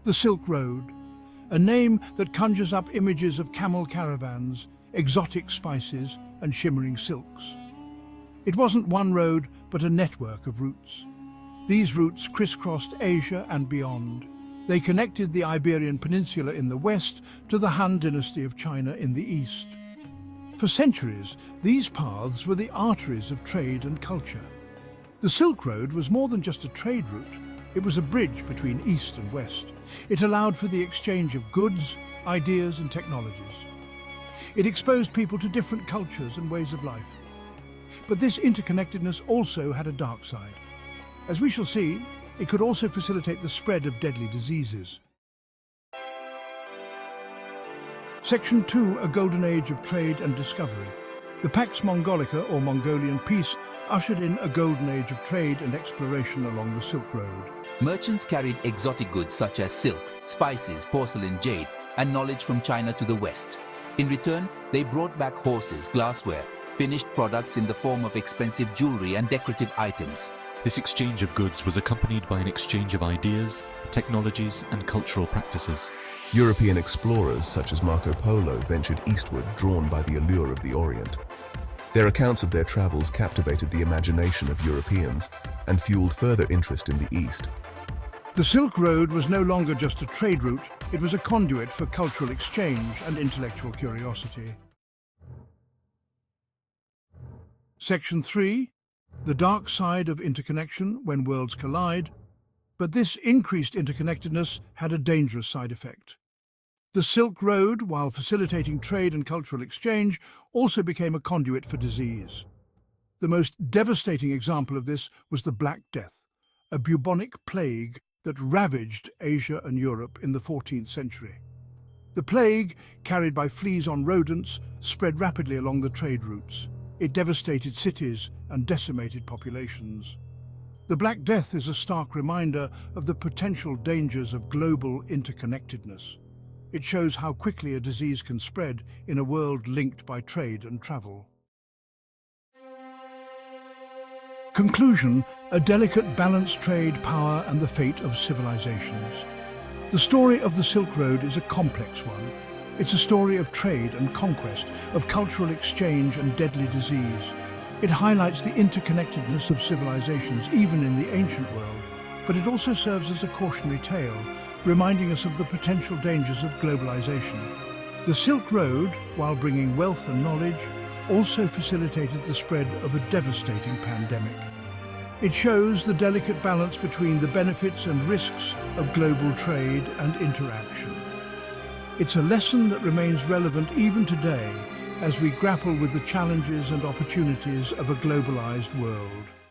The Silk Road, a name that conjures up images of camel caravans, exotic spices and shimmering silks. It wasn't one road, but a network of routes. These routes crisscrossed Asia and beyond. They connected the Iberian Peninsula in the west to the Han Dynasty of China in the east. For centuries, these paths were the arteries of trade and culture. The Silk Road was more than just a trade route. It was a bridge between east and west. It allowed for the exchange of goods, ideas and technologies. It exposed people to different cultures and ways of life. But this interconnectedness also had a dark side. As we shall see, it could also facilitate the spread of deadly diseases. Section 2, a golden age of trade and discovery. The Pax Mongolica, or Mongolian peace, ushered in a golden age of trade and exploration along the Silk Road. Merchants carried exotic goods such as silk, spices, porcelain, jade, and knowledge from China to the west. In return, they brought back horses, glassware, finished products in the form of expensive jewelry and decorative items. This exchange of goods was accompanied by an exchange of ideas, technologies, and cultural practices. European explorers such as Marco Polo ventured eastward, drawn by the allure of the Orient. Their accounts of their travels captivated the imagination of Europeans and fueled further interest in the East. The Silk Road was no longer just a trade route, it was a conduit for cultural exchange and intellectual curiosity. Section 3, the dark side of interconnection when worlds collide. But this increased interconnectedness had a dangerous side effect. The Silk Road, while facilitating trade and cultural exchange, also became a conduit for disease. The most devastating example of this was the Black Death, a bubonic plague that ravaged Asia and Europe in the 14th century. The plague, carried by fleas on rodents, spread rapidly along the trade routes. It devastated cities and decimated populations. The Black Death is a stark reminder of the potential dangers of global interconnectedness. It shows how quickly a disease can spread in a world linked by trade and travel. Conclusion: a delicate balance, trade, power, and the fate of civilizations. The story of the Silk Road is a complex one. It's a story of trade and conquest, of cultural exchange and deadly disease. It highlights the interconnectedness of civilizations, even in the ancient world, but it also serves as a cautionary tale, reminding us of the potential dangers of globalization. The Silk Road, while bringing wealth and knowledge, also facilitated the spread of a devastating pandemic. It shows the delicate balance between the benefits and risks of global trade and interaction. It's a lesson that remains relevant even today, as we grapple with the challenges and opportunities of a globalized world.